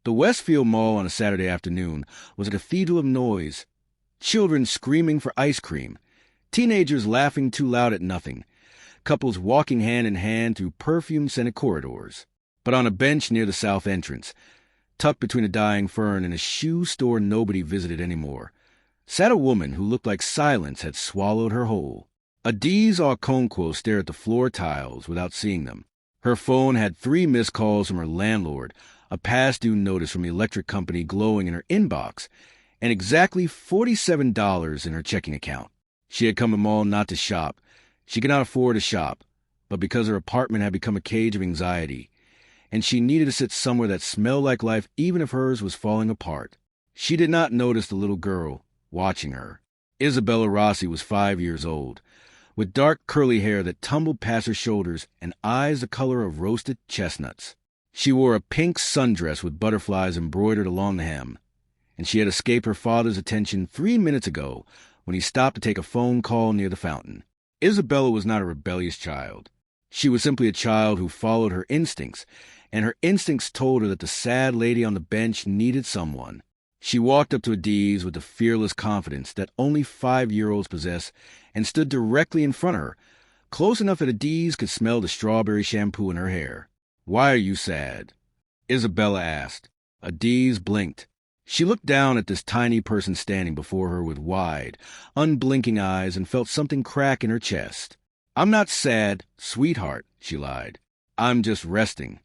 The Westfield Mall on a Saturday afternoon was a cathedral of noise. Children screaming for ice cream. Teenagers laughing too loud at nothing. Couples walking hand in hand through perfume-scented corridors. But on a bench near the south entrance, tucked between a dying fern and a shoe store nobody visited anymore, sat a woman who looked like silence had swallowed her whole. Adiz Okonkwo stared at the floor tiles without seeing them. Her phone had 3 missed calls from her landlord, a past-due notice from the electric company glowing in her inbox, and exactly $47 in her checking account. She had come to the mall not to shop. She could not afford to shop, but because her apartment had become a cage of anxiety, and she needed to sit somewhere that smelled like life even if hers was falling apart. She did not notice the little girl watching her. Isabella Rossi was 5 years old, with dark curly hair that tumbled past her shoulders and eyes the color of roasted chestnuts. She wore a pink sundress with butterflies embroidered along the hem, and she had escaped her father's attention 3 minutes ago when he stopped to take a phone call near the fountain. Isabella was not a rebellious child. She was simply a child who followed her instincts, and her instincts told her that the sad lady on the bench needed someone. She walked up to Adiz with the fearless confidence that only 5-year-olds possess and stood directly in front of her, close enough that Adiz could smell the strawberry shampoo in her hair. "Why are you sad?" Isabella asked. Adiz blinked. She looked down at this tiny person standing before her with wide, unblinking eyes and felt something crack in her chest. "I'm not sad, sweetheart," she lied. "I'm just resting.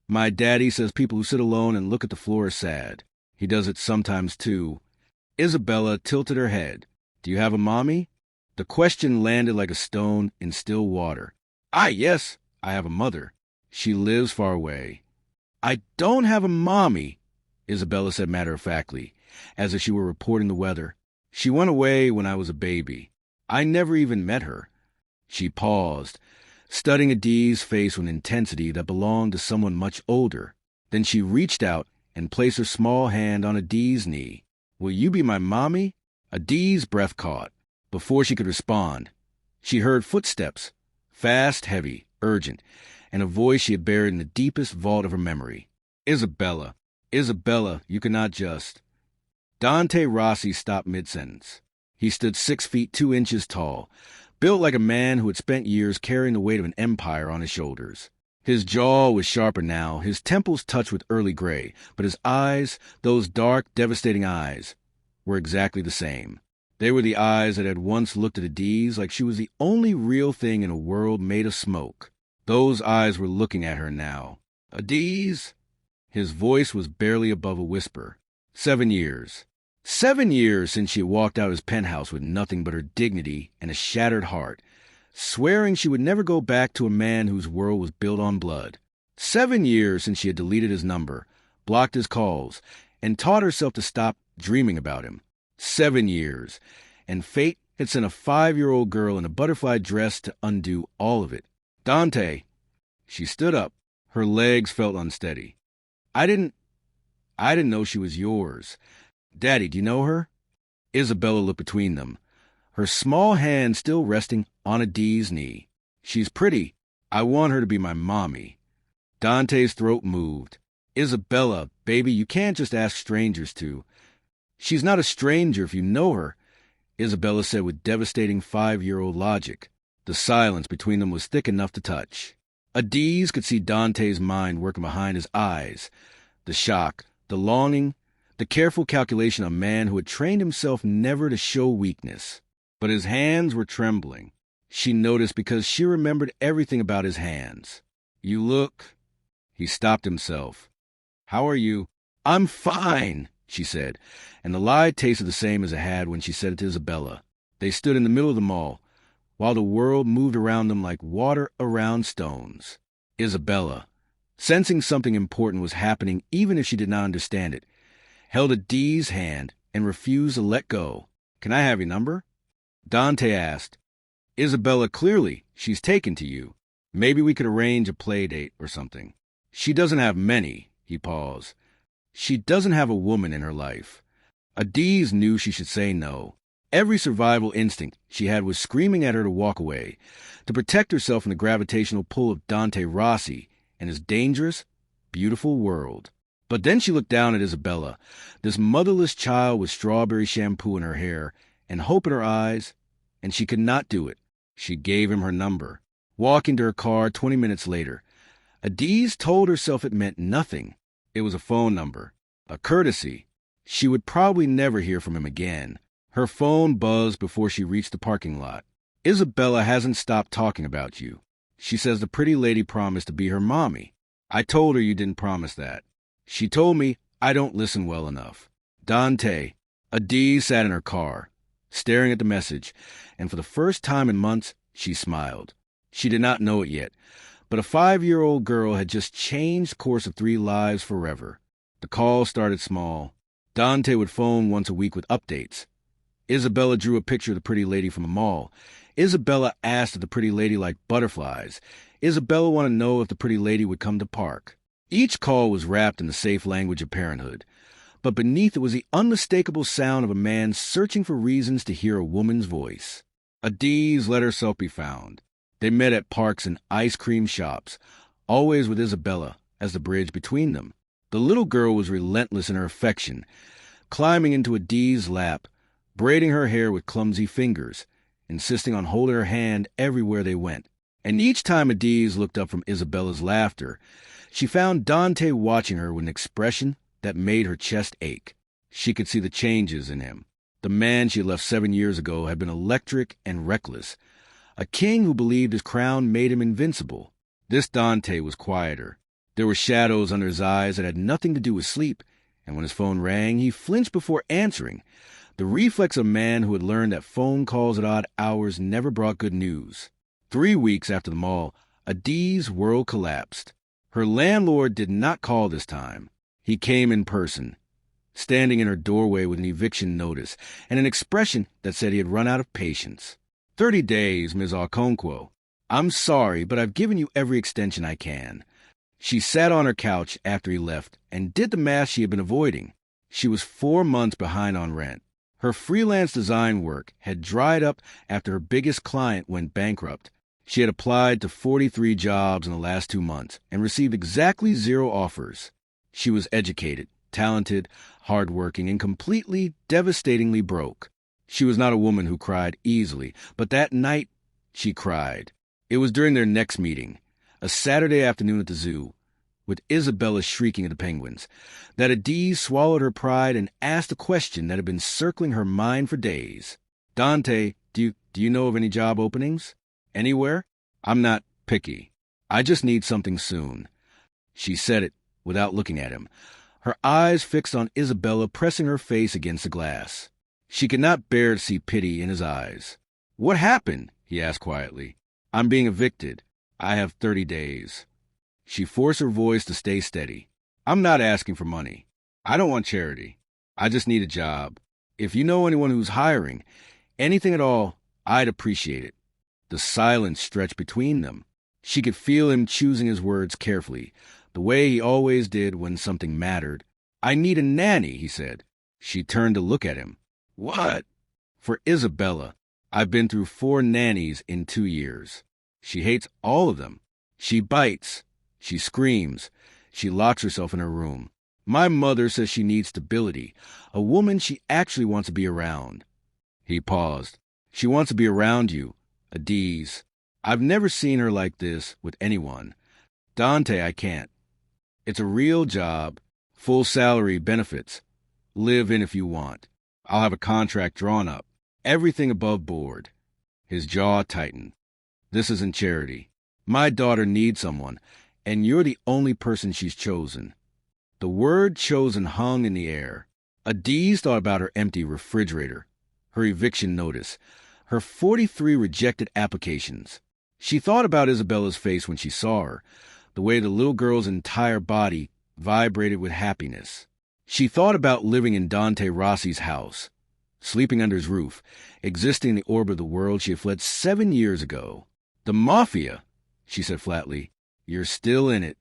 My daddy says people who sit alone and look at the floor are sad. He does it sometimes, too." Isabella tilted her head. "Do you have a mommy?" The question landed like a stone in still water. Yes, I have a mother. She lives far away." "I don't have a mommy," Isabella said matter-of-factly, as if she were reporting the weather. "She went away when I was a baby. I never even met her." She paused, studying Adiz's face with an intensity that belonged to someone much older. Then she reached out and placed her small hand on Adiz's knee. "Will you be my mommy?" Adiz's breath caught. Before she could respond, she heard footsteps, fast, heavy, urgent, and a voice she had buried in the deepest vault of her memory. "Isabella, Isabella, you cannot just..." Dante Rossi stopped mid-sentence. He stood 6 feet 2 inches tall, built like a man who had spent years carrying the weight of an empire on his shoulders. His jaw was sharper now, his temples touched with early gray, but his eyes, those dark, devastating eyes, were exactly the same. They were the eyes that had once looked at Adiz like she was the only real thing in a world made of smoke. Those eyes were looking at her now. "Adiz?" His voice was barely above a whisper. 7 years. 7 years since she had walked out of his penthouse with nothing but her dignity and a shattered heart, swearing she would never go back to a man whose world was built on blood. 7 years since she had deleted his number, blocked his calls, and taught herself to stop dreaming about him. 7 years, and fate had sent a 5-year-old girl in a butterfly dress to undo all of it. "Dante!" She stood up. Her legs felt unsteady. I didn't know she was yours. Daddy, do you know her?" Isabella looked between them, her small hand still resting on Adiz's knee. "She's pretty. I want her to be my mommy." Dante's throat moved. "Isabella, baby, you can't just ask strangers to." "She's not a stranger if you know her," Isabella said with devastating 5-year-old logic. The silence between them was thick enough to touch. Adiz could see Dante's mind working behind his eyes. The shock, the longing, the careful calculation of a man who had trained himself never to show weakness. But his hands were trembling. She noticed because she remembered everything about his hands. "You look..." He stopped himself. "How are you?" "I'm fine," she said, and the lie tasted the same as it had when she said it to Isabella. They stood in the middle of the mall, while the world moved around them like water around stones. Isabella, sensing something important was happening even if she did not understand it, held Adiz's hand and refused to let go. "Can I have your number?" Dante asked. "Isabella, clearly, she's taken to you. Maybe we could arrange a play date or something." "She doesn't have many," he paused. "She doesn't have a woman in her life." Adiz knew she should say no. Every survival instinct she had was screaming at her to walk away, to protect herself from the gravitational pull of Dante Rossi and his dangerous, beautiful world. But then she looked down at Isabella, this motherless child with strawberry shampoo in her hair and hope in her eyes, and she could not do it. She gave him her number. Walking to her car 20 minutes later, Adiz told herself it meant nothing. It was a phone number, a courtesy. She would probably never hear from him again. Her phone buzzed before she reached the parking lot. Isabella hasn't stopped talking about you. She says the pretty lady promised to be her mommy. I told her you didn't promise that. She told me I don't listen well enough. Dante. Adiz sat in her car, staring at the message, and for the first time in months, she smiled. She did not know it yet, but a 5-year-old girl had just changed the course of 3 lives forever. The call started small. Dante would phone once a week with updates. Isabella drew a picture of the pretty lady from a mall. Isabella asked if the pretty lady liked butterflies. Isabella wanted to know if the pretty lady would come to park. Each call was wrapped in the safe language of parenthood, but beneath it was the unmistakable sound of a man searching for reasons to hear a woman's voice. Adiz let herself be found. They met at parks and ice cream shops, always with Isabella as the bridge between them. The little girl was relentless in her affection, climbing into Adiz's lap, braiding her hair with clumsy fingers, insisting on holding her hand everywhere they went. And each time Adiz looked up from Isabella's laughter, she found Dante watching her with an expression that made her chest ache. She could see the changes in him. The man she had left 7 years ago had been electric and reckless, a king who believed his crown made him invincible. This Dante was quieter. There were shadows under his eyes that had nothing to do with sleep, and when his phone rang, he flinched before answering, the reflex of a man who had learned that phone calls at odd hours never brought good news. 3 weeks after the mall, Adiz's world collapsed. Her landlord did not call this time. He came in person, standing in her doorway with an eviction notice and an expression that said he had run out of patience. 30 days, Ms. Okonkwo. I'm sorry, but I've given you every extension I can. She sat on her couch after he left and did the math she had been avoiding. She was 4 months behind on rent. Her freelance design work had dried up after her biggest client went bankrupt. She had applied to 43 jobs in the last 2 months and received exactly 0 offers. She was educated, talented, hardworking, and completely, devastatingly broke. She was not a woman who cried easily, but that night she cried. It was during their next meeting, a Saturday afternoon at the zoo, with Isabella shrieking at the penguins, that Adiz swallowed her pride and asked a question that had been circling her mind for days. Dante, do you know of any job openings? Anywhere? I'm not picky. I just need something soon. She said it without looking at him, her eyes fixed on Isabella pressing her face against the glass. She could not bear to see pity in his eyes. What happened? He asked quietly. I'm being evicted. I have 30 days. She forced her voice to stay steady. I'm not asking for money. I don't want charity. I just need a job. If you know anyone who's hiring, anything at all, I'd appreciate it. The silence stretched between them. She could feel him choosing his words carefully, the way he always did when something mattered. I need a nanny, he said. She turned to look at him. What? For Isabella. I've been through 4 nannies in 2 years. She hates all of them. She bites. She screams. She locks herself in her room. My mother says she needs stability, a woman she actually wants to be around. He paused. She wants to be around you, Adiz. I've never seen her like this with anyone. Dante, I can't. It's a real job, full salary, benefits. Live in if you want. I'll have a contract drawn up. Everything above board. His jaw tightened. This isn't charity. My daughter needs someone, and you're the only person she's chosen. The word chosen hung in the air. Adiz thought about her empty refrigerator, her eviction notice, her 43 rejected applications. She thought about Isabella's face when she saw her, the way the little girl's entire body vibrated with happiness. She thought about living in Dante Rossi's house, sleeping under his roof, existing in the orbit of the world she had fled 7 years ago. The Mafia, she said flatly. You're still in it.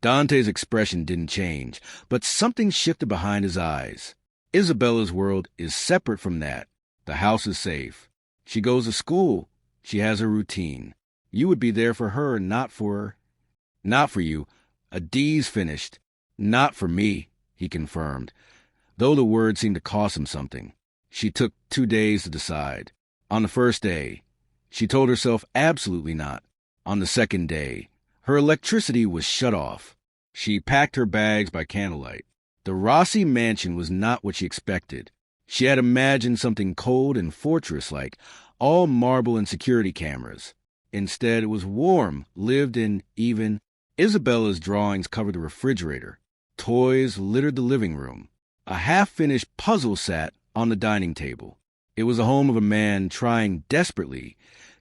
Dante's expression didn't change, but something shifted behind his eyes. Isabella's world is separate from that. The house is safe. She goes to school. She has her routine. You would be there for her, not for you. Adiz finished. Not for me, he confirmed, though the word seemed to cost him something. She took 2 days to decide. On the first day, she told herself absolutely not. On the second day, her electricity was shut off. She packed her bags by candlelight. The Rossi mansion was not what she expected. She had imagined something cold and fortress-like, all marble and security cameras. Instead, it was warm, lived-in, even. Isabella's drawings covered the refrigerator. Toys littered the living room. A half-finished puzzle sat on the dining table. It was the home of a man trying desperately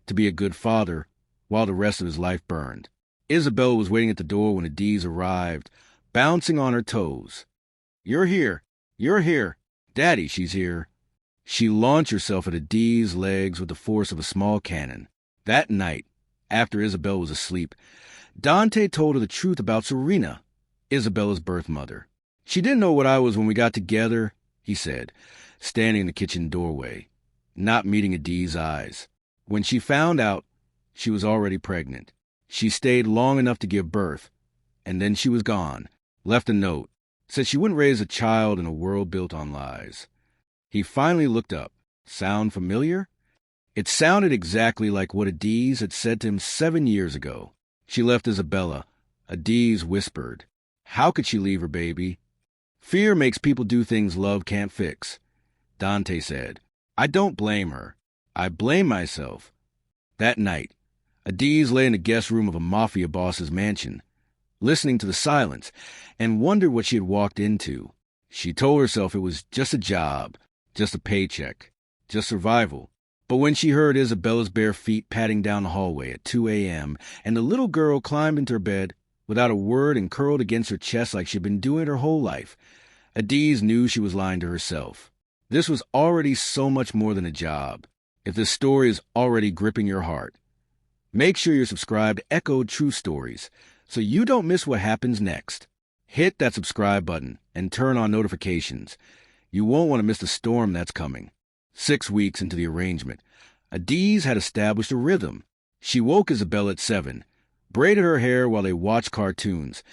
to be a good father while the rest of his life burned. Isabella was waiting at the door when Adiz arrived, bouncing on her toes. "You're here. You're here. Daddy, she's here." She launched herself at Adiz's legs with the force of a small cannon. That night, after Isabella was asleep, Dante told her the truth about Serena, Isabella's birth mother. "She didn't know what I was when we got together," he said, standing in the kitchen doorway, not meeting Adiz's eyes. When she found out, she was already pregnant. She stayed long enough to give birth, and then she was gone, left a note, said she wouldn't raise a child in a world built on lies. He finally looked up. Sound familiar? It sounded exactly like what Adiz had said to him 7 years ago. She left Isabella. Adiz whispered. How could she leave her baby? Fear makes people do things love can't fix. Dante said, I don't blame her. I blame myself. That night, Adiz lay in the guest room of a Mafia boss's mansion, listening to the silence, and wondered what she had walked into. She told herself it was just a job, just a paycheck, just survival. But when she heard Isabella's bare feet padding down the hallway at 2 a.m., and the little girl climbed into her bed without a word and curled against her chest like she'd been doing it her whole life, Adiz knew she was lying to herself. This was already so much more than a job. If this story is already gripping your heart, make sure you're subscribed to Echo True Stories so you don't miss what happens next. Hit that subscribe button and turn on notifications. You won't want to miss the storm that's coming. 6 weeks into the arrangement, Adiz had established a rhythm. She woke Isabella at 7, braided her hair while they watched cartoons,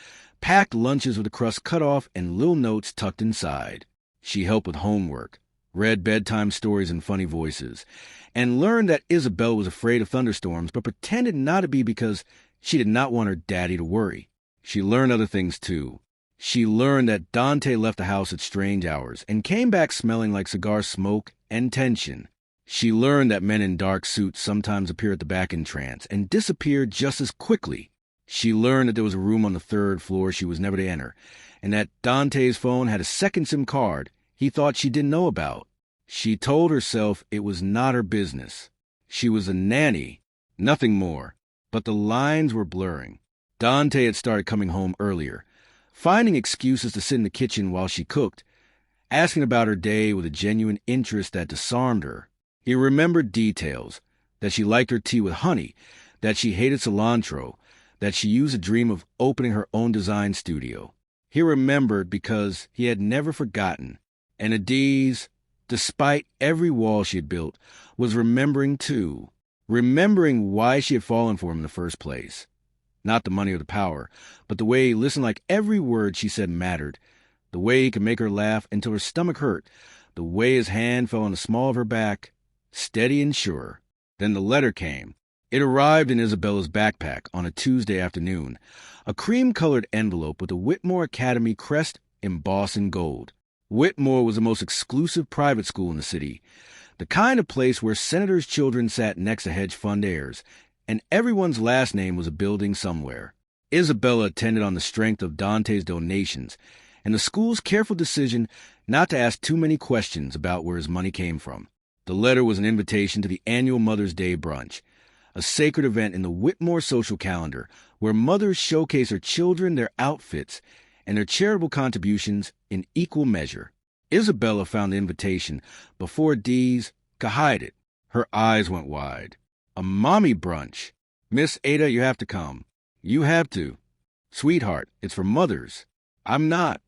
packed lunches with the crust cut off and little notes tucked inside. She helped with homework, read bedtime stories in funny voices, and learned that Isabella was afraid of thunderstorms but pretended not to be because she did not want her daddy to worry. She learned other things too. She learned that Dante left the house at strange hours and came back smelling like cigar smoke and tension. She learned that men in dark suits sometimes appear at the back in trance and disappear just as quickly. She learned that there was a room on the 3rd floor she was never to enter, and that Dante's phone had a second SIM card he thought she didn't know about. She told herself it was not her business. She was a nanny, nothing more. But the lines were blurring. Dante had started coming home earlier, finding excuses to sit in the kitchen while she cooked, asking about her day with a genuine interest that disarmed her. He remembered details, that she liked her tea with honey, that she hated cilantro, that she used a dream of opening her own design studio. He remembered because he had never forgotten. And Adiz, despite every wall she had built, was remembering too. Remembering why she had fallen for him in the first place. Not the money or the power, but the way he listened like every word she said mattered. The way he could make her laugh until her stomach hurt. The way his hand fell on the small of her back, steady and sure. Then the letter came. It arrived in Isabella's backpack on a Tuesday afternoon. A cream-colored envelope with a Whitmore Academy crest embossed in gold. Whitmore was the most exclusive private school in the city, the kind of place where senators' children sat next to hedge fund heirs, and everyone's last name was a building somewhere. Isabella attended on the strength of Dante's donations, and the school's careful decision not to ask too many questions about where his money came from. The letter was an invitation to the annual Mother's Day brunch, a sacred event in the Whitmore social calendar where mothers showcase their children, their outfits, and their charitable contributions in equal measure. Isabella found the invitation before Adiz could hide it. Her eyes went wide. A mommy brunch. Miss Ada, you have to come. You have to. Sweetheart, it's for mothers. I'm not.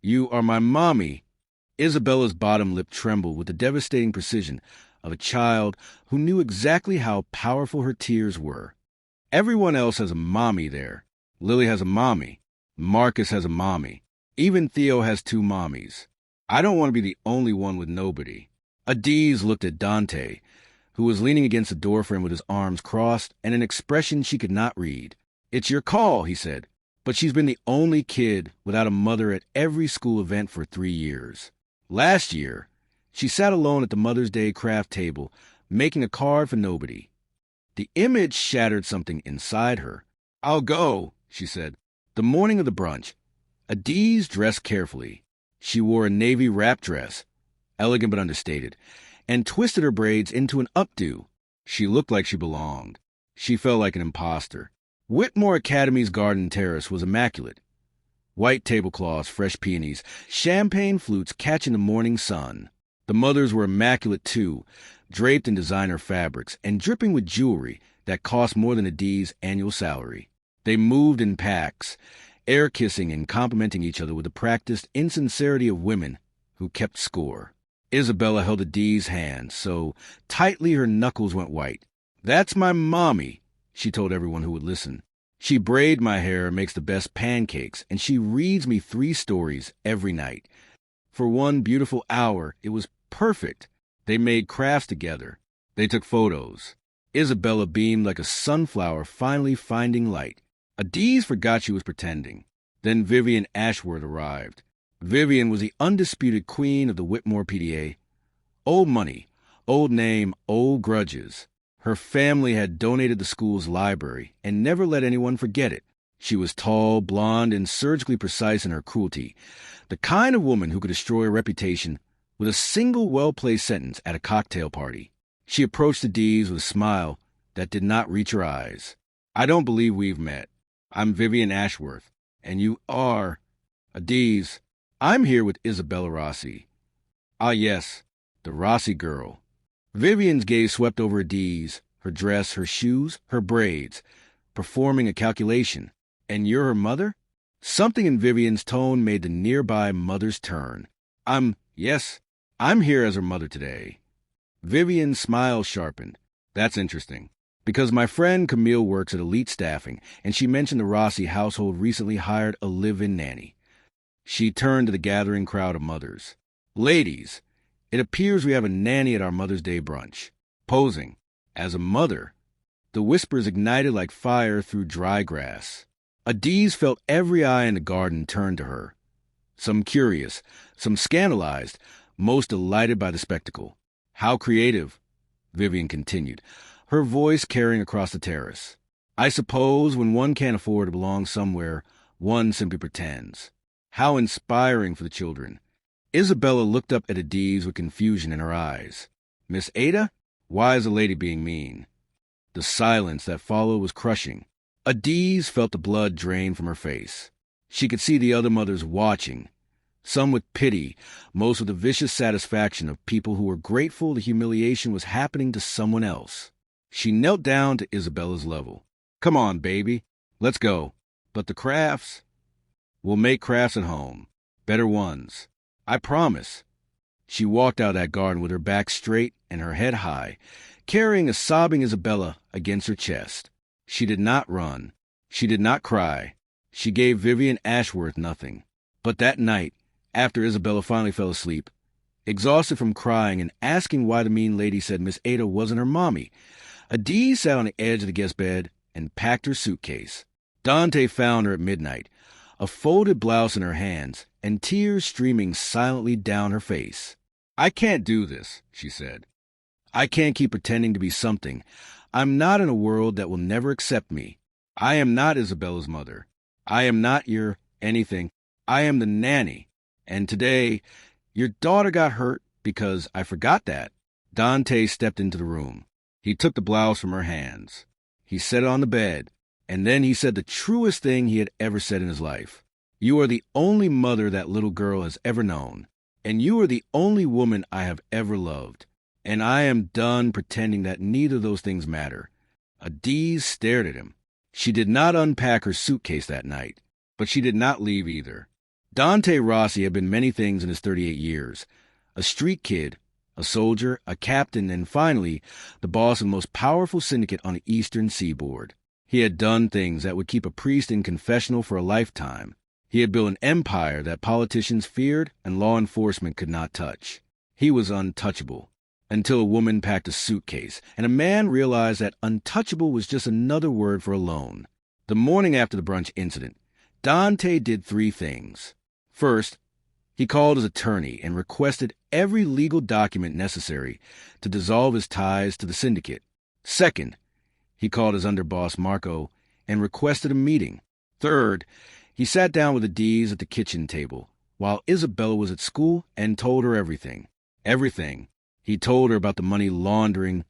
You are my mommy. Isabella's bottom lip trembled with the devastating precision of a child who knew exactly how powerful her tears were. Everyone else has a mommy there. Lily has a mommy. Marcus has a mommy. Even Theo has two mommies. I don't want to be the only one with nobody. Adiz looked at Dante, who was leaning against the doorframe with his arms crossed and an expression she could not read. It's your call, he said. But she's been the only kid without a mother at every school event for 3 years. Last year, she sat alone at the Mother's Day craft table, making a card for nobody. The image shattered something inside her. I'll go, she said. The morning of the brunch, Adiz dressed carefully. She wore a navy wrap dress, elegant but understated, and twisted her braids into an updo. She looked like she belonged. She felt like an imposter. Whitmore Academy's garden terrace was immaculate. White tablecloths, fresh peonies, champagne flutes catching the morning sun. The mothers were immaculate too, draped in designer fabrics and dripping with jewelry that cost more than Adiz's annual salary. They moved in packs, air-kissing and complimenting each other with the practiced insincerity of women who kept score. Isabella held Adiz's hand so tightly her knuckles went white. That's my mommy, she told everyone who would listen. She braids my hair and makes the best pancakes, and she reads me 3 stories every night. For one beautiful hour, it was perfect. They made crafts together. They took photos. Isabella beamed like a sunflower finally finding light. Adiz forgot she was pretending. Then Vivian Ashworth arrived. Vivian was the undisputed queen of the Whitmore PDA. Old money, old name, old grudges. Her family had donated the school's library and never let anyone forget it. She was tall, blonde, and surgically precise in her cruelty, the kind of woman who could destroy a reputation with a single well-placed sentence at a cocktail party. She approached Adiz with a smile that did not reach her eyes. I don't believe we've met. I'm Vivian Ashworth, and you are... Adiz, I'm here with Isabella Rossi. Ah, yes, the Rossi girl. Vivian's gaze swept over Adiz, her dress, her shoes, her braids, performing a calculation. And you're her mother? Something in Vivian's tone made the nearby mothers turn. Yes, I'm here as her mother today. Vivian's smile sharpened. That's interesting, because my friend Camille works at Elite Staffing, and she mentioned the Rossi household recently hired a live-in nanny. She turned to the gathering crowd of mothers. Ladies, it appears we have a nanny at our Mother's Day brunch. Posing as a mother. The whispers ignited like fire through dry grass. Adiz felt every eye in the garden turn to her. Some curious, some scandalized, most delighted by the spectacle. How creative, Vivian continued, her voice carrying across the terrace. I suppose when one can't afford to belong somewhere, one simply pretends. How inspiring for the children. Isabella looked up at Adiz with confusion in her eyes. Miss Ada? Why is a lady being mean? The silence that followed was crushing. Adiz felt the blood drain from her face. She could see the other mothers watching, some with pity, most with the vicious satisfaction of people who were grateful the humiliation was happening to someone else. She knelt down to Isabella's level. Come on, baby. Let's go. But the crafts? We'll make crafts at home. Better ones. I promise. She walked out of that garden with her back straight and her head high, carrying a sobbing Isabella against her chest. She did not run. She did not cry. She gave Vivian Ashworth nothing. But that night, after Isabella finally fell asleep, exhausted from crying and asking why the mean lady said Miss Ada wasn't her mommy, Adiz sat on the edge of the guest bed and packed her suitcase. Dante found her at midnight, a folded blouse in her hands and tears streaming silently down her face. I can't do this, she said. I can't keep pretending to be something. I'm not in a world that will never accept me. I am not Isabella's mother. I am not your anything. I am the nanny. And today, your daughter got hurt because I forgot that. Dante stepped into the room. He took the blouse from her hands. He set it on the bed, and then he said the truest thing he had ever said in his life. You are the only mother that little girl has ever known, and you are the only woman I have ever loved. And I am done pretending that neither of those things matter. Adiz stared at him. She did not unpack her suitcase that night, but she did not leave either. Dante Rossi had been many things in his 38 years. A street kid, a soldier, a captain, and finally, the boss of the most powerful syndicate on the eastern seaboard. He had done things that would keep a priest in confessional for a lifetime. He had built an empire that politicians feared and law enforcement could not touch. He was untouchable. Until a woman packed a suitcase, and a man realized that untouchable was just another word for alone. The morning after the brunch incident, Dante did 3 things. First, he called his attorney and requested every legal document necessary to dissolve his ties to the syndicate. Second, he called his underboss Marco and requested a meeting. Third, he sat down with the D's at the kitchen table while Isabella was at school and told her everything. Everything. He told her about the money laundering,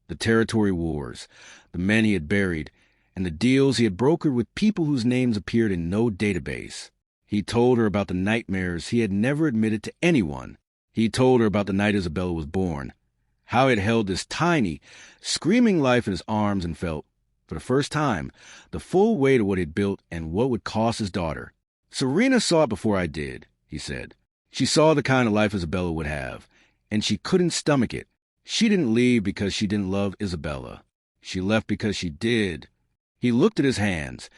the territory wars, the men he had buried, and the deals he had brokered with people whose names appeared in no database. He told her about the nightmares he had never admitted to anyone. He told her about the night Isabella was born, how he had held this tiny, screaming life in his arms and felt, for the first time, the full weight of what he'd built and what would cost his daughter. "Serena saw it before I did," he said. "She saw the kind of life Isabella would have, and she couldn't stomach it. She didn't leave because she didn't love Isabella. She left because she did." He looked at his hands.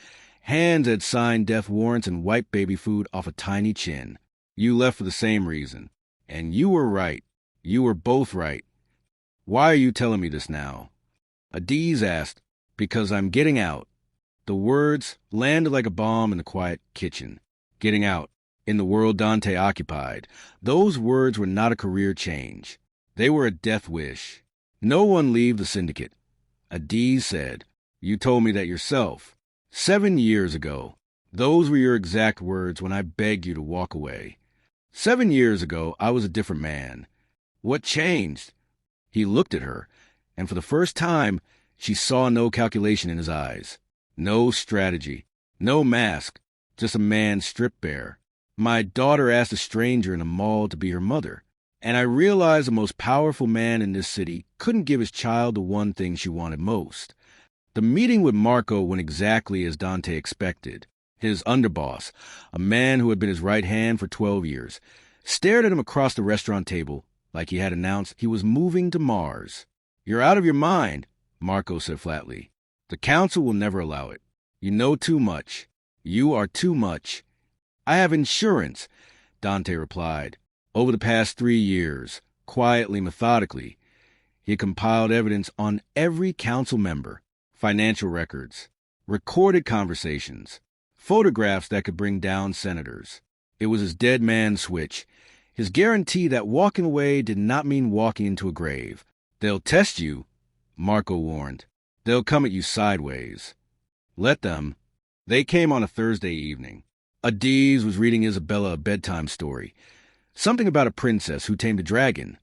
Hands had signed death warrants and wiped baby food off a tiny chin. "You left for the same reason. And you were right. You were both right. Why are you telling me this now?" Adiz asked, "Because I'm getting out." The words landed like a bomb in the quiet kitchen. Getting out. In the world Dante occupied, those words were not a career change. They were a death wish. "No one leave the syndicate." Adiz said, "You told me that yourself. 7 years ago. Those were your exact words when I begged you to walk away. 7 years ago, I was a different man. What changed?" He looked at her, and for the first time, she saw no calculation in his eyes. No strategy. No mask. Just a man stripped bare. "My daughter asked a stranger in a mall to be her mother, and I realized the most powerful man in this city couldn't give his child the one thing she wanted most." The meeting with Marco went exactly as Dante expected. His underboss, a man who had been his right hand for 12 years, stared at him across the restaurant table like he had announced he was moving to Mars. "You're out of your mind," Marco said flatly. "The council will never allow it. You know too much. You are too much." "I have insurance," Dante replied. Over the past 3 years, quietly, methodically, he had compiled evidence on every council member, financial records, recorded conversations, photographs that could bring down senators. It was his dead man switch, his guarantee that walking away did not mean walking into a grave. "They'll test you," Marco warned. "They'll come at you sideways. Let them." They came on a Thursday evening. Adiz was reading Isabella a bedtime story, something about a princess who tamed a dragon,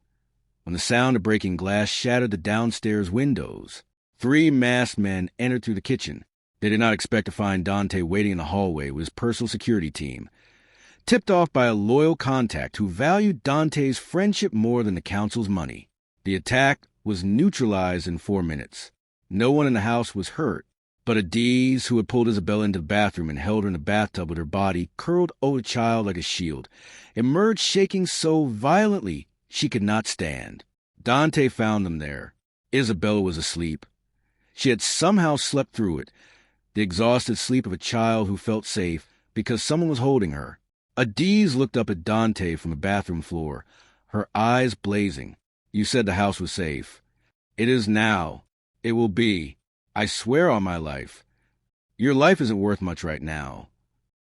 when the sound of breaking glass shattered the downstairs windows. 3 masked men entered through the kitchen. They did not expect to find Dante waiting in the hallway with his personal security team, tipped off by a loyal contact who valued Dante's friendship more than the council's money. The attack was neutralized in 4 minutes. No one in the house was hurt, but Adiz, who had pulled Isabella into the bathroom and held her in the bathtub with her body curled over the child like a shield, emerged shaking so violently she could not stand. Dante found them there. Isabella was asleep. She had somehow slept through it, the exhausted sleep of a child who felt safe because someone was holding her. Adiz looked up at Dante from the bathroom floor, her eyes blazing. "You said the house was safe. It is now. It will be. I swear on my life. Your life isn't worth much right now."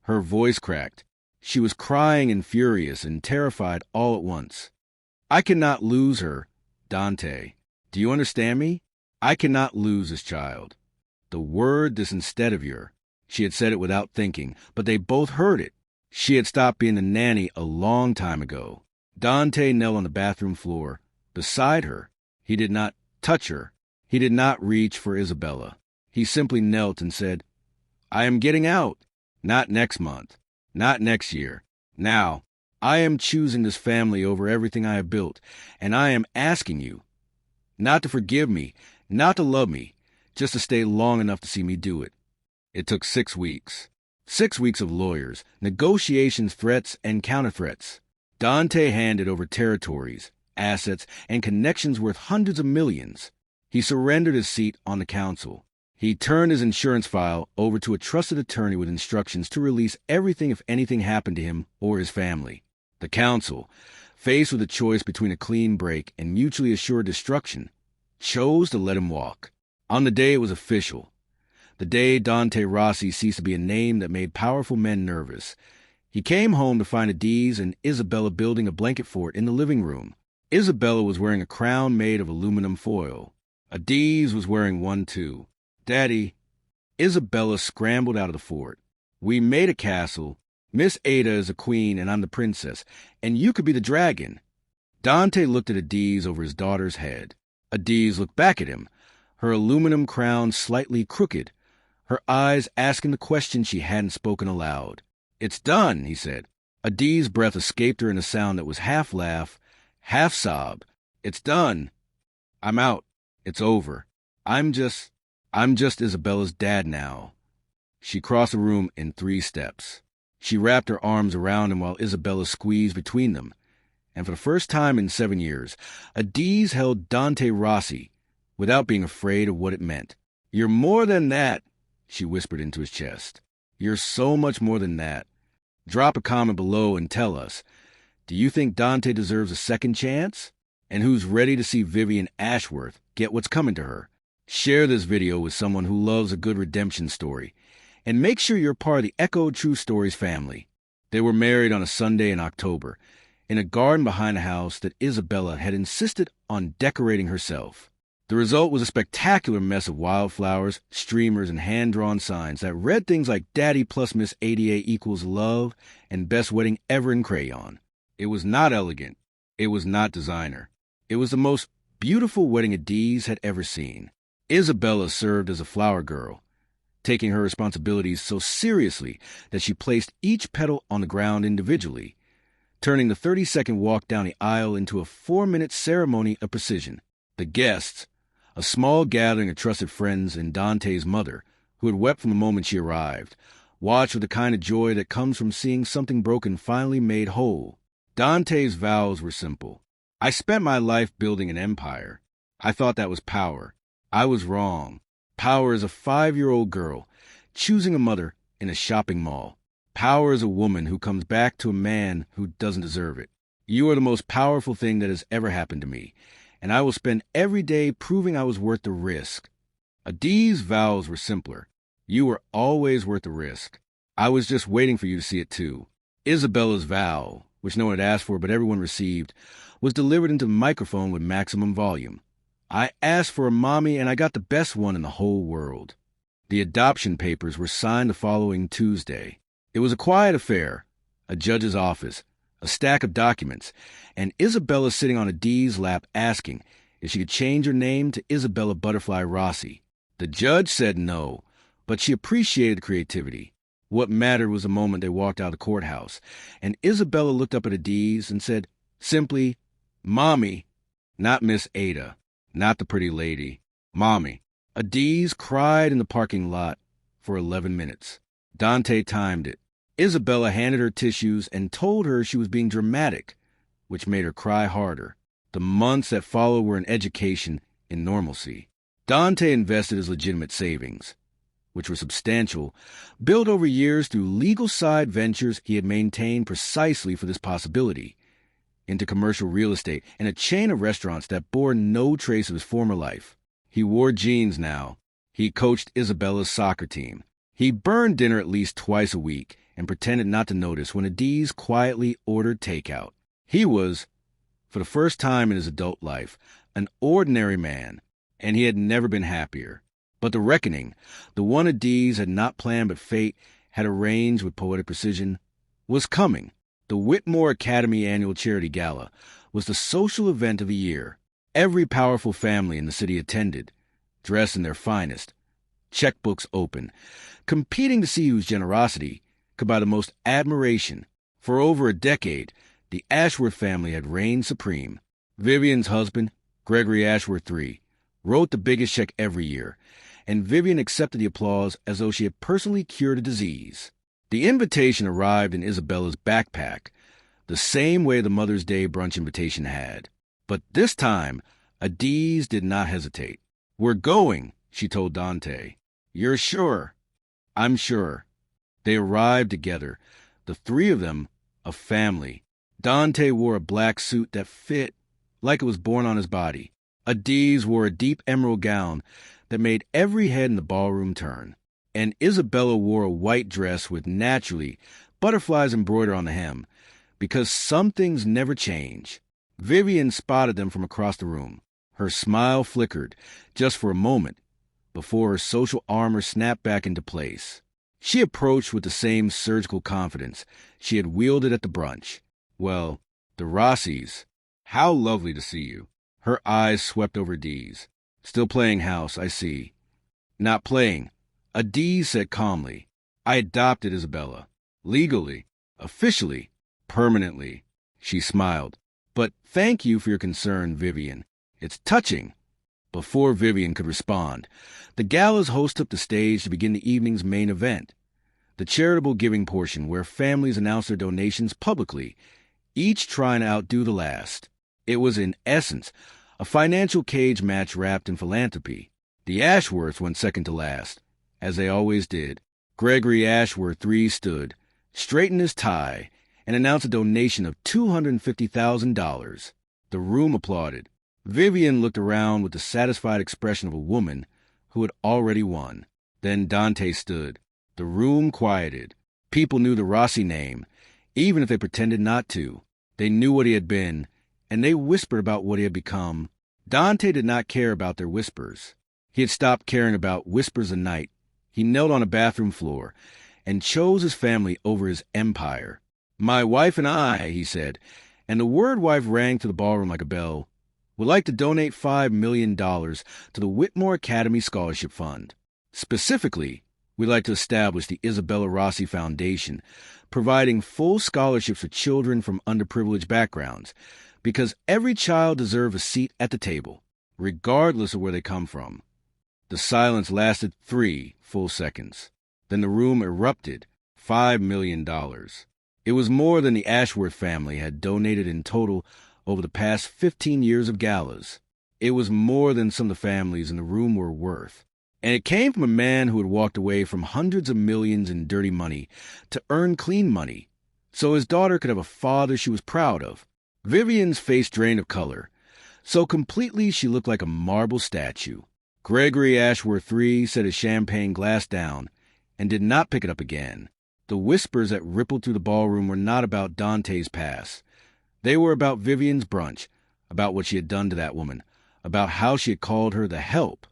Her voice cracked. She was crying and furious and terrified all at once. "I cannot lose her, Dante. Do you understand me? I cannot lose this child." The word this instead of your. She had said it without thinking, but they both heard it. She had stopped being the nanny a long time ago. Dante knelt on the bathroom floor, beside her. He did not touch her. He did not reach for Isabella. He simply knelt and said, "I am getting out. Not next month. Not next year. Now, I am choosing this family over everything I have built, and I am asking you not to forgive me, not to love me, just to stay long enough to see me do it." It took 6 weeks. 6 weeks of lawyers, negotiations, threats, and counter-threats. Dante handed over territories, assets, and connections worth hundreds of millions. He surrendered his seat on the council. He turned his insurance file over to a trusted attorney with instructions to release everything if anything happened to him or his family. The council, faced with a choice between a clean break and mutually assured destruction, chose to let him walk. On the day it was official, the day Dante Rossi ceased to be a name that made powerful men nervous, he came home to find Adiz and Isabella building a blanket fort in the living room. Isabella was wearing a crown made of aluminum foil. Adiz was wearing one too. "Daddy," Isabella scrambled out of the fort. "We made a castle. Miss Ada is a queen and I'm the princess, and you could be the dragon." Dante looked at Adiz over his daughter's head. Adiz looked back at him, her aluminum crown slightly crooked, her eyes asking the question she hadn't spoken aloud. "It's done," he said. Adiz's breath escaped her in a sound that was half laugh, half sob. "It's done. I'm out. It's over. I'm just Isabella's dad now." She crossed the room in 3 steps. She wrapped her arms around him while Isabella squeezed between them. And for the first time in 7 years, Adiz held Dante Rossi without being afraid of what it meant. "You're more than that," she whispered into his chest. "You're so much more than that. Drop a comment below and tell us, do you think Dante deserves a second chance? And who's ready to see Vivian Ashworth get what's coming to her? Share this video with someone who loves a good redemption story. And make sure you're part of the Echo True Stories family. They were married on a Sunday in October, in a garden behind a house that Isabella had insisted on decorating herself. The result was a spectacular mess of wildflowers, streamers, and hand-drawn signs that read things like "Daddy plus Miss ADA equals love" and "Best wedding ever" in crayon. It was not elegant. It was not designer. It was the most beautiful wedding Adiz had ever seen. Isabella served as a flower girl, taking her responsibilities so seriously that she placed each petal on the ground individually, turning the 30-second walk down the aisle into a 4-minute ceremony of precision. The guests, a small gathering of trusted friends and Dante's mother, who had wept from the moment she arrived, watched with the kind of joy that comes from seeing something broken finally made whole. Dante's vows were simple. "I spent my life building an empire. I thought that was power. I was wrong. Power is a 5-year-old girl choosing a mother in a shopping mall. Power is a woman who comes back to a man who doesn't deserve it. You are the most powerful thing that has ever happened to me, and I will spend every day proving I was worth the risk." Adiz's vows were simpler. "You were always worth the risk. I was just waiting for you to see it too." Isabella's vow, which no one had asked for but everyone received, was delivered into the microphone with maximum volume. "I asked for a mommy, and I got the best one in the whole world." The adoption papers were signed the following Tuesday. It was a quiet affair, a judge's office, a stack of documents, and Isabella sitting on Adiz's lap asking if she could change her name to Isabella Butterfly Rossi. The judge said no, but she appreciated the creativity. What mattered was the moment they walked out of the courthouse, and Isabella looked up at Adiz and said simply, "Mommy," not Miss Ada, not the pretty lady, "Mommy." Adiz cried in the parking lot for 11 minutes. Dante timed it. Isabella handed her tissues and told her she was being dramatic, which made her cry harder. The months that followed were an education in normalcy. Dante invested his legitimate savings, which were substantial, built over years through legal side ventures he had maintained precisely for this possibility, into commercial real estate and a chain of restaurants that bore no trace of his former life. He wore jeans now. He coached Isabella's soccer team. He burned dinner at least twice a week and pretended not to notice when Adiz quietly ordered takeout. He was, for the first time in his adult life, an ordinary man, and he had never been happier. But the reckoning, the one Adiz had not planned but fate had arranged with poetic precision, was coming. The Whitmore Academy Annual Charity Gala was the social event of the year. Every powerful family in the city attended, dressed in their finest, checkbooks open, competing to see whose generosity could buy the most admiration. For over a decade, the Ashworth family had reigned supreme. Vivian's husband, Gregory Ashworth III, wrote the biggest check every year, and Vivian accepted the applause as though she had personally cured a disease. The invitation arrived in Isabella's backpack, the same way the Mother's Day brunch invitation had. But this time, Adiz did not hesitate. "We're going," she told Dante. You're sure? I'm sure. They arrived together, the three of them, a family. Dante wore a black suit that fit like it was born on his body. Adiz wore a deep emerald gown that made every head in the ballroom turn. And Isabella wore a white dress with, naturally, butterflies embroidered on the hem, because some things never change. Vivian spotted them from across the room. Her smile flickered, just for a moment, before her social armor snapped back into place. She approached with the same surgical confidence she had wielded at the brunch. Well, the Rossis, how lovely to see you. Her eyes swept over Dee's. Still playing house, I see. Not playing, Adiz said calmly. I adopted Isabella. Legally, officially, permanently. She smiled. But thank you for your concern, Vivian. It's touching. Before Vivian could respond, the gala's host took the stage to begin the evening's main event, the charitable giving portion where families announced their donations publicly, each trying to outdo the last. It was, in essence, a financial cage match wrapped in philanthropy. The Ashworths went second to last, as they always did. Gregory Ashworth III stood, straightened his tie, and announced a donation of $250,000. The room applauded. Vivian looked around with the satisfied expression of a woman who had already won. Then Dante stood. The room quieted. People knew the Rossi name, even if they pretended not to. They knew what he had been, and they whispered about what he had become. Dante did not care about their whispers. He had stopped caring about whispers a night. He knelt on a bathroom floor and chose his family over his empire. My wife and I, he said, and the word wife rang through the ballroom like a bell, would like to donate $5 million to the Whitmore Academy Scholarship Fund. Specifically, we'd like to establish the Isabella Rossi Foundation, providing full scholarships for children from underprivileged backgrounds, because every child deserves a seat at the table, regardless of where they come from. The silence lasted 3 full seconds. Then the room erupted. $5 million. It was more than the Ashworth family had donated in total over the past 15 years of galas. It was more than some of the families in the room were worth. And it came from a man who had walked away from hundreds of millions in dirty money to earn clean money, so his daughter could have a father she was proud of. Vivian's face drained of color, so completely she looked like a marble statue. Gregory Ashworth III set his champagne glass down and did not pick it up again. The whispers that rippled through the ballroom were not about Dante's past. They were about Vivian's brunch, about what she had done to that woman, about how she had called her the help.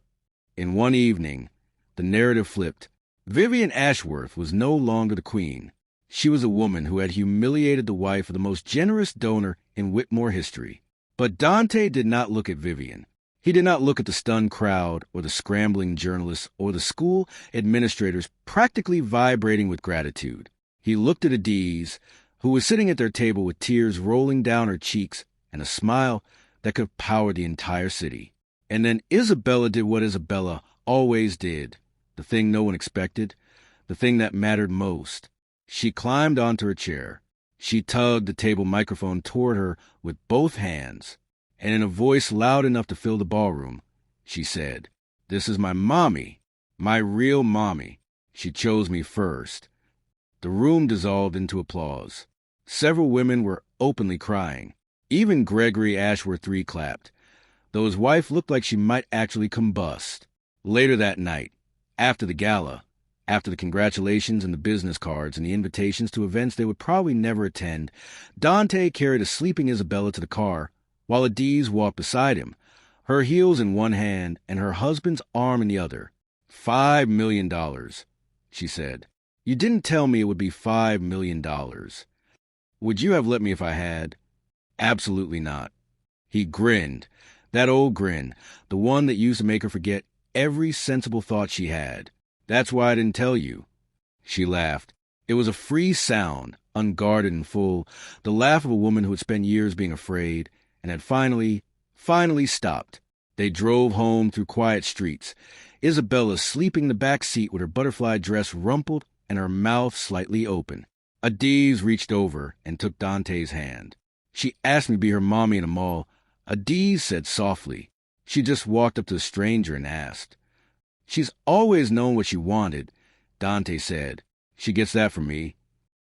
In one evening, the narrative flipped. Vivian Ashworth was no longer the queen. She was a woman who had humiliated the wife of the most generous donor in Whitmore history. But Dante did not look at Vivian. He did not look at the stunned crowd or the scrambling journalists or the school administrators practically vibrating with gratitude. He looked at Adiz, who was sitting at their table with tears rolling down her cheeks and a smile that could have powered the entire city. And then Isabella did what Isabella always did, the thing no one expected, the thing that mattered most. She climbed onto her chair. She tugged the table microphone toward her with both hands, and in a voice loud enough to fill the ballroom, she said, "This is my mommy, my real mommy. She chose me first." The room dissolved into applause. Several women were openly crying. Even Gregory Ashworth III clapped, though his wife looked like she might actually combust. Later that night, after the gala, after the congratulations and the business cards and the invitations to events they would probably never attend, Dante carried a sleeping Isabella to the car, while Adiz walked beside him, her heels in one hand and her husband's arm in the other. $5 million, she said. You didn't tell me it would be $5 million. Would you have let me if I had? Absolutely not. He grinned, that old grin, the one that used to make her forget every sensible thought she had. That's why I didn't tell you. She laughed. It was a free sound, unguarded and full, the laugh of a woman who had spent years being afraid, and had finally stopped. They drove home through quiet streets, Isabella sleeping in the back seat with her butterfly dress rumpled and her mouth slightly open. Adiz reached over and took Dante's hand. She asked me to be her mommy in a mall. Adiz said softly. She just walked up to a stranger and asked. She's always known what she wanted, Dante said. She gets that from me.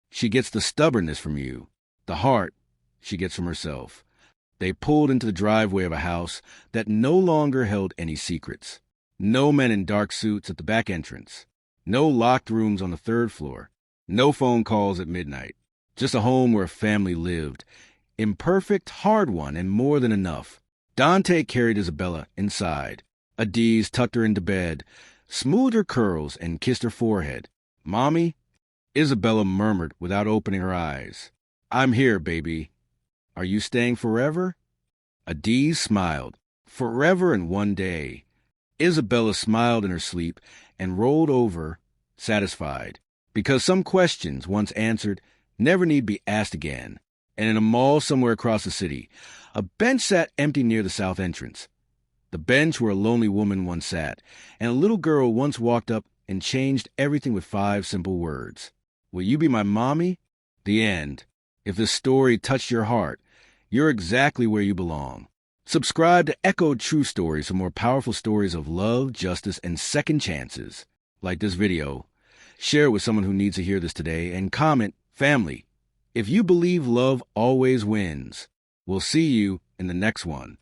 She gets the stubbornness from you. The heart she gets from herself. They pulled into the driveway of a house that no longer held any secrets. No men in dark suits at the back entrance. No locked rooms on the third floor. No phone calls at midnight. Just a home where a family lived. Imperfect, hard one, and more than enough. Dante carried Isabella inside. Adiz tucked her into bed, smoothed her curls, and kissed her forehead. "Mommy?" Isabella murmured without opening her eyes. "I'm here, baby." "Are you staying forever?" Adiz smiled. "Forever and one day." Isabella smiled in her sleep and rolled over, satisfied, because some questions, once answered, never need be asked again. And in a mall somewhere across the city, a bench sat empty near the south entrance. The bench where a lonely woman once sat, and a little girl once walked up and changed everything with 5 simple words. "Will you be my mommy?" The end. If this story touched your heart, you're exactly where you belong. Subscribe to Echo True Stories for more powerful stories of love, justice, and second chances. Like this video, share it with someone who needs to hear this today, and comment, "Family, if you believe love always wins." We'll see you in the next one.